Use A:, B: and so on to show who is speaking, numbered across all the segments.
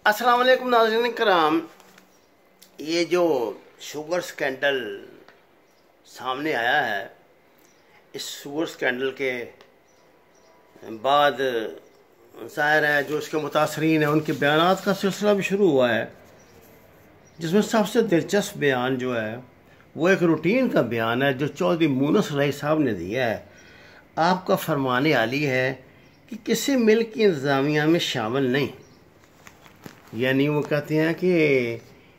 A: अस्सलाम वालेकुम नाज़रीन कराम। ये जो शुगर स्कैंडल सामने आया है, इस शुगर स्कैंडल के बाद ज़ाहिर है जो इसके मुतासरीन हैं उनके बयानात का सिलसिला भी शुरू हुआ है, जिसमें सबसे दिलचस्प बयान जो है वो एक रूटीन का बयान है जो चौधरी मूनस रही साहब ने दिया है। आपका फरमाने आली है कि किसी मिल्क की इंतज़ामिया में शामिल नहीं, यानी वो कहते हैं कि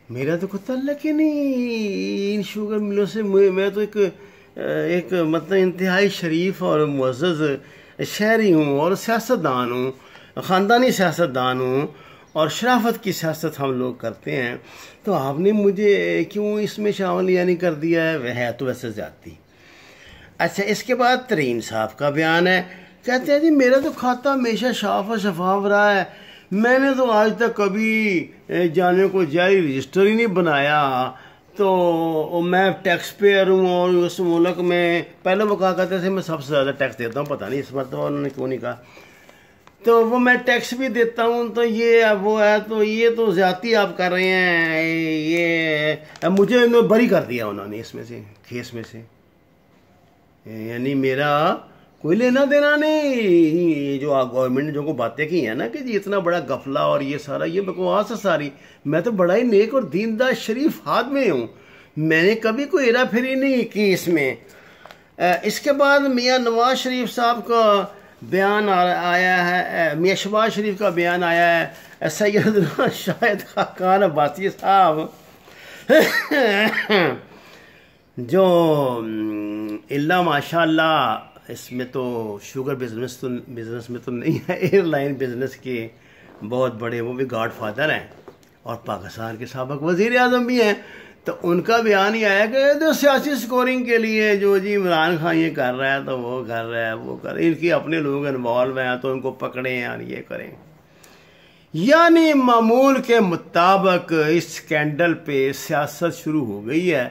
A: मेरा तो कोई तल्लक ही नहीं इन शुगर मिलों से। मैं तो एक मतलब इंतहाई शरीफ और मुअज़्ज़ज़ शहरी हूँ और सियासतदान हूँ, ख़ानदानी सियासतदान हूँ और शराफत की सियासत हम लोग करते हैं, तो आपने मुझे क्यों इसमें शामिल यानी कर दिया है तो वैसे ज़्यादती। अच्छा, इसके बाद तरीन साहब का बयान है, कहते हैं जी मेरा तो खाता हमेशा साफ और शफाफ रहा है, मैंने तो आज तक कभी जाने को जारी रजिस्टर ही नहीं बनाया, तो मैं टैक्स पेयर हूँ और उस मुल्क में पहले वो कहा करते थे मैं सबसे ज़्यादा टैक्स देता हूँ, पता नहीं इस मरतबा उन्होंने क्यों नहीं कहा, तो वो मैं टैक्स भी देता हूँ, तो ये वो है, तो ये तो ज़्यादती आप कर रहे हैं, ये मुझे बरी कर दिया उन्होंने इसमें से, केस में से, यानी मेरा कोई लेना देना नहीं। जो गवर्नमेंट ने जो को बातें की हैं ना कि जी इतना बड़ा गफला और ये सारा ये बकवास है सारी, मैं तो बड़ा ही नेक और दीनदार शरीफ आदमी हूँ, मैंने कभी कोई हेरा फेरी नहीं की इसमें। इसके बाद मियाँ नवाज शरीफ साहब का बयान आया है, मियाँ शहबाज शरीफ का बयान आया है, सैयदना शाहिद खान अब्बासी साहब जो इल्ला माशाअल्लाह इसमें तो शुगर बिज़नेस में तो नहीं है, एयरलाइन बिज़नेस के बहुत बड़े वो भी गॉड फादर हैं और पाकिस्तान के साबिक़ वज़ीर आज़म भी हैं, तो उनका बयान ही आया कि जो सियासी स्कोरिंग के लिए जो जी इमरान खान ये कर रहा है तो वो कर रहा है, वो कर, इनकी अपने लोग इन्वॉल्व हैं तो उनको पकड़ें और ये करें। यानी मामूल के मुताबिक इस स्कैंडल पे सियासत शुरू हो गई है,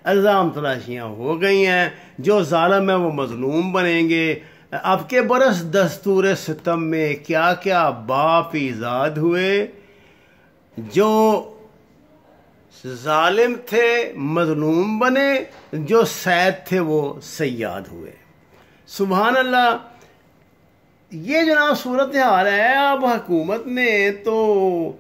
A: इल्ज़ाम तलाशियाँ हो गई हैं, जो ज़ालिम है वो मज़लूम बनेंगे। अब के बरस दस्तूर सितम में क्या क्या बाप ईजाद हुए, जो ज़ालिम थे मज़लूम बने, जो सैद थे वो सयाद हुए। सुभान अल्लाह, ये जनाब सूरत हाल है। अब हुकूमत ने तो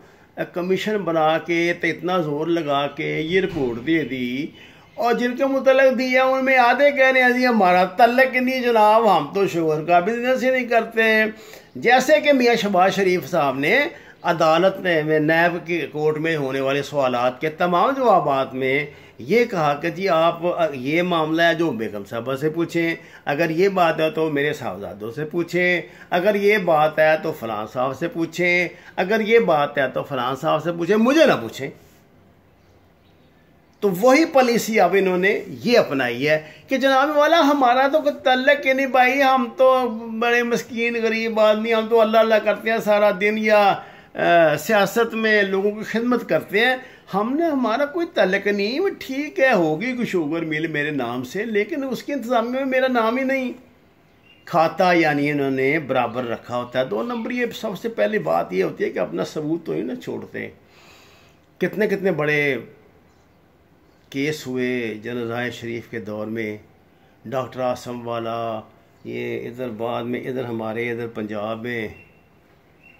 A: कमीशन बना के तो इतना ज़ोर लगा के ये रिपोर्ट दे दी, और जिनके मुतल्लिक़ दिया उनमें आधे कह रहे हैं जी हमारा तल्लक नहीं जनाब, हम तो शुगर का बिजनेस ही नहीं करते। जैसे कि मियाँ शहबाज शरीफ साहब ने अदालत में नैब की कोर्ट में होने वाले सवालात के तमाम जवाबात में ये कहा कि जी आप ये मामला है जो बेगम साहबा से पूछें, अगर ये बात है तो मेरे साहबजादों से पूछें, अगर ये बात है तो फलां साहब से पूछें, अगर ये बात है तो फलां साहब से पूछें, मुझे ना पूछें। तो वही पॉलिसी अब इन्होंने ये अपनाई है कि जनाब वाला हमारा तो तल्लक के नहीं भाई, हम तो बड़े मस्कीन गरीब आदमी, हम तो अल्लाह अल्लाह करते हैं सारा दिन या सियासत में लोगों की खिदमत करते हैं, हमने हमारा कोई तल्लक नहीं। वो ठीक है होगी कोई शुगर मिल मेरे नाम से, लेकिन उसके इंतज़ामिया में मेरा नाम ही नहीं। खाता यानी इन्होंने बराबर रखा होता है। 2 नंबर ये सबसे पहली बात ये होती है कि अपना सबूत तो ही ना छोड़ते। कितने कितने बड़े केस हुए जनरल शरीफ के दौर में, डॉक्टर आसम वाला, ये इधर बाद में इधर हमारे इधर पंजाब में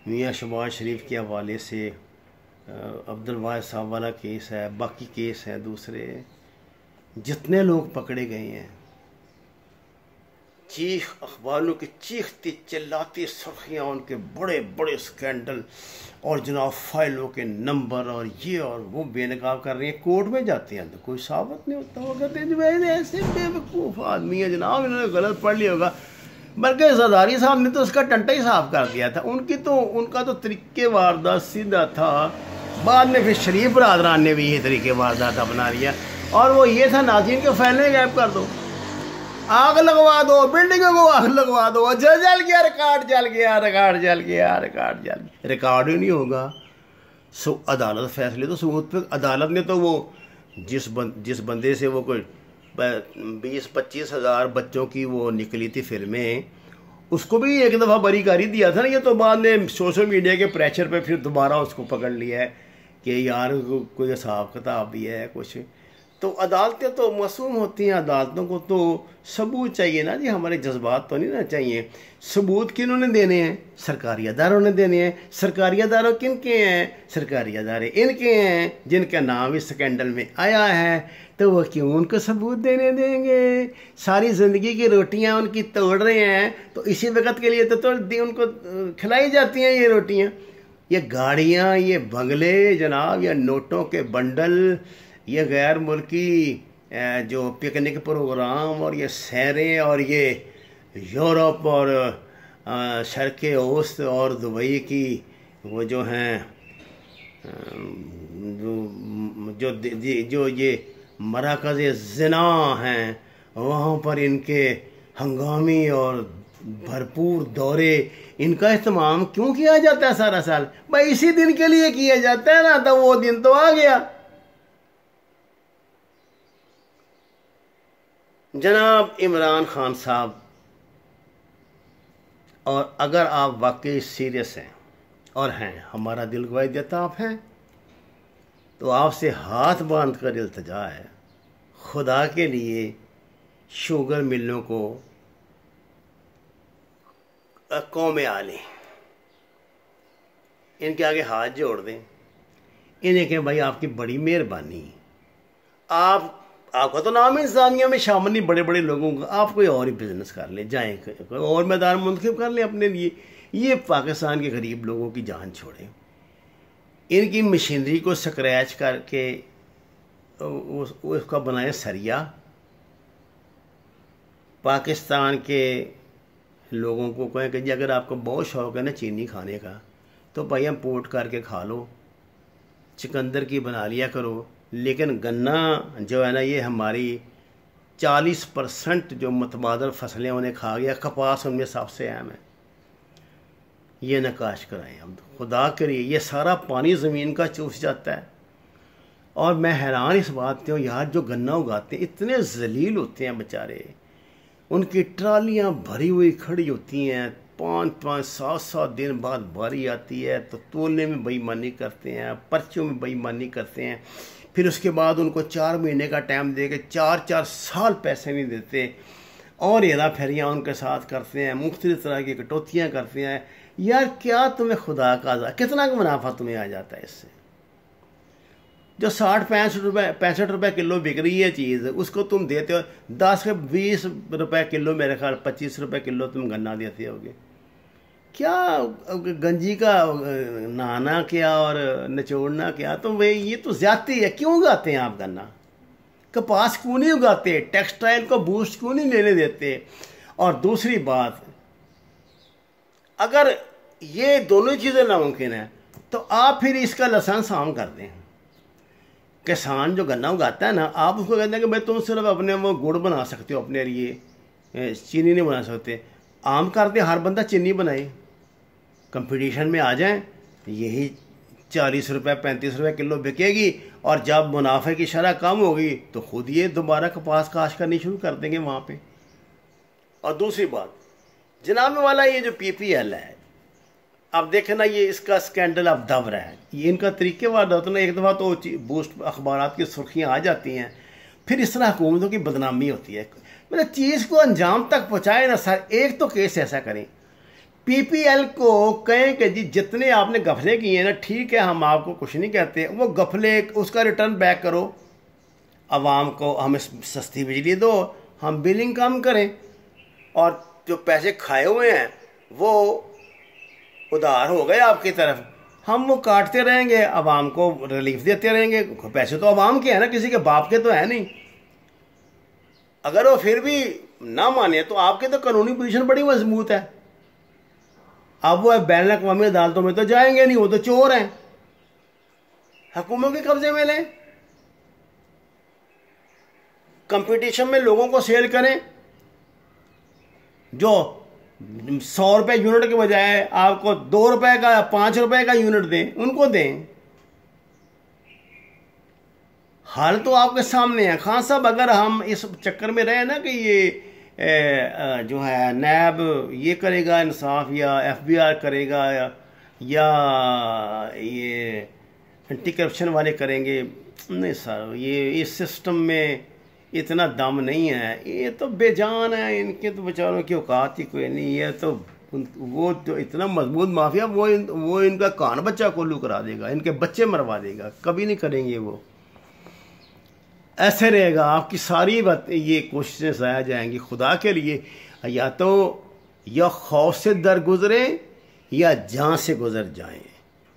A: मियाँ शहबाज शरीफ के हवाले से अब्दुल वाहिद साहब वाला केस है, बाकी केस हैं दूसरे, जितने लोग पकड़े गए हैं, चीख अखबारों की चीखती चिल्लाती सुर्खियाँ, उनके बड़े बड़े स्कैंडल और जनाब फाइलों के नंबर और ये और वो बेनकाब कर रही हैं, कोर्ट में जाते हैं तो कोई साबित नहीं होता। वो कहते हैं जी ऐसे बेवकूफ़ आदमी है जनाब, इन्होंने गलत पढ़ लिया होगा। बल्कि ज़रदारी साहब ने तो उसका टंटा ही साफ कर दिया था। उनका तो तरीके वारदात सीधा था, बाद में फिर शरीफ बरादरान ने भी ये तरीके वारदात अपना लिया, और वो ये था नाज़रीन के फैलने गायब कर दो, आग लगवा दो, बिल्डिंगों को आग लगवा दो, जल गया, रिकॉर्ड जल गया, रिकॉर्ड जल गया, रिकॉर्ड जल गया, रिकॉर्ड ही नहीं होगा। अदालत फैसले तो सबूत पे, अदालत ने तो वो जिस बंदे से वो कोई 20-25 हज़ार बच्चों की वो निकली थी फिल्में, उसको भी एक दफ़ा बरी कर ही दिया था ना, ये तो बाद में सोशल मीडिया के प्रेशर पे फिर दोबारा उसको पकड़ लिया है कि यार कोई हिसाब किताब भी है कुछ। तो अदालतें तो मासूम होती हैं, अदालतों को तो सबूत चाहिए ना जी, हमारे जज्बात तो नहीं ना चाहिए। सबूत किन्होंने देने हैं? सरकारी अदारों ने देने हैं। सरकारी अदारों किन के हैं? सरकारी अदारे इनके हैं जिनका नाम इस स्कैंडल में आया है। तो वो क्यों उनको सबूत देने देंगे? सारी ज़िंदगी की रोटियां उनकी तोड़ रहे हैं, तो इसी वक्त के लिए तो उनको खिलाई जाती हैं ये रोटियां। ये गाड़ियां, ये बंगले जनाब, या नोटों के बंडल, ये गैर मुल्की जो पिकनिक प्रोग्राम और ये सैरें और ये यूरोप और शर्क़ औसत और दुबई की वो जो हैं जो जो ये मराकज़ ज़िना हैं, वहाँ पर इनके हंगामी और भरपूर दौरे, इनका इस्तेमाल क्यों किया जाता है सारा साल? भाई इसी दिन के लिए किया जाता है ना, तो वो दिन तो आ गया। जनाब इमरान खान साहब, और अगर आप वाकई सीरियस हैं और हैं, हमारा दिल गवाही देता आप हैं, तो आपसे हाथ बांध कर इल्तिजा है, खुदा के लिए शुगर मिलों को कौमें आ लें, इनके आगे हाथ जोड़ दें, इन्हें कहें भाई आपकी बड़ी मेहरबानी, आपका तो नाम इंसानिया में शामिल नहीं बड़े बड़े लोगों का, आप कोई और ही बिजनेस कर लें, जाएं कोई और मैदान मुंतखब कर लें अपने लिए। ये पाकिस्तान के गरीब लोगों की जान छोड़ें, इनकी मशीनरी को स्क्रैच करके उसका बनाए सरिया। पाकिस्तान के लोगों को कहें कि जी अगर आपको बहुत शौक है ना चीनी खाने का, तो भाई इम्पोर्ट करके खा लो, चिकंदर की बना लिया करो। लेकिन गन्ना जो है ना, ये हमारी 40% जो मुतबादल फसलें उन्हें खा गया, कपास उनमें सबसे अहम है, ये नकाश कराएं हम, खुदा करिए। ये सारा पानी ज़मीन का चूस जाता है। और मैं हैरान इस बात से हूँ यार, जो गन्ना उगाते हैं इतने जलील होते हैं बेचारे, उनकी ट्रालियाँ भरी हुई खड़ी होती हैं, 5-5, 7-7 दिन बाद बारी आती है तो तोलने में बेईमानी करते हैं, पर्चों में बेईमानी करते हैं, फिर उसके बाद उनको 4 महीने का टाइम दे के 4-4 साल पैसे नहीं देते, और हेरा फेरियाँ उनके साथ करते हैं, मुख्तलिफ तरह की कटौतियाँ करते हैं। यार क्या तुम्हें खुदा का कितना का मुनाफा तुम्हें आ जाता है इससे? जो 60-65 रुपये किलो बिक रही है चीज़, उसको तुम देते हो 10 से 20 रुपये किलो, मेरे ख्याल 25 रुपये किलो तुम गन्ना देते होगे। क्या गंजी का नहाना क्या और निचोड़ना क्या? तो भाई ये तो ज्यादती है। क्यों उगाते हैं आप गन्ना? कपास क्यों नहीं उगाते? टेक्सटाइल को बूस्ट क्यों नहीं लेने देते? और दूसरी बात, अगर ये दोनों चीज़ें नामुमकिन है तो आप फिर इसका लाइसेंस आम कर दें। किसान जो गन्ना उगाता है ना, आप उसको कहते हैं कि भाई तुम सिर्फ अपने वो गुड़ बना सकते हो अपने लिए, चीनी नहीं बना सकते। आम कर दे, हर बंदा चीनी बनाए, कंपटीशन में आ जाए, यही 40 रुपये 35 रुपये किलो बिकेगी, और जब मुनाफे की शरह कम होगी तो खुद ये दोबारा कपास काश करनी शुरू कर देंगे वहाँ पे। और दूसरी बात जनाब वाला, ये जो PPL है, अब देखें ना, ये इसका स्कैंडल अब दब रहा है। ये इनका तरीके वार होता है ना, एक दफ़ा तो बूस्ट अखबारात की सुर्खियाँ आ जाती हैं, फिर इस तरह हुकूमतों की बदनामी होती है। मतलब चीज़ को अंजाम तक पहुँचाए ना सर। एक तो केस ऐसा करें, PPL को कहें कि जी जितने आपने गफले किए हैं ना, ठीक है, हम आपको कुछ नहीं कहते, वो गफले उसका रिटर्न बैक करो, आवाम को हमें सस्ती बिजली दो, हम बिलिंग कम करें, और जो पैसे खाए हुए हैं वो उधार हो गए आपकी तरफ, हम वो काटते रहेंगे, आवाम को रिलीफ देते रहेंगे। पैसे तो आवाम के हैं ना, किसी के बाप के तो है नहीं। अगर वो फिर भी ना माने तो आपके तो कानूनी पोजीशन बड़ी मजबूत है। अब वो बैन अवी अदालतों में तो जाएंगे नहीं, वो तो चोर हैं, हुकूमत के कब्जे में लें, कंपटीशन में लोगों को सेल करें, जो 100 रुपये यूनिट के बजाय आपको 2 रुपये का 5 रुपये का यूनिट दें, उनको दें। हाल तो आपके सामने है। खान साहब, अगर हम इस चक्कर में रहे ना कि ये जो है नैब ये करेगा इंसाफ या FBI करेगा या ये एंटी करप्शन वाले करेंगे। नहीं सर, ये इस सिस्टम में इतना दम नहीं है, ये तो बेजान है, इनके तो बेचारों की औकात ही कोई नहीं है। तो वो तो इतना मजबूत माफिया, वो इनका कान बच्चा कोल्लू करा देगा, इनके बच्चे मरवा देगा, कभी नहीं करेंगे वो। ऐसे रहेगा, आपकी सारी बात ये कोशिशें ज़ाया जाएंगी खुदा के लिए। या खौफ से दर गुजरे या जान से गुजर जाएं।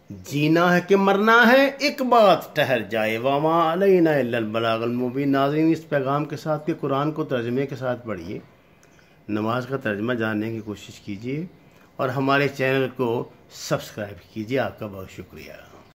A: जीना है कि मरना है, एक बात ठहर जाए, वामा अलैना इल्लल बलागुल मुबीन। नाज़रीन, इस पैगाम के साथ के कुरान को तर्जमे के साथ पढ़िए, नमाज का तर्जमा जानने की कोशिश कीजिए और हमारे चैनल को सब्सक्राइब कीजिए। आपका बहुत शुक्रिया।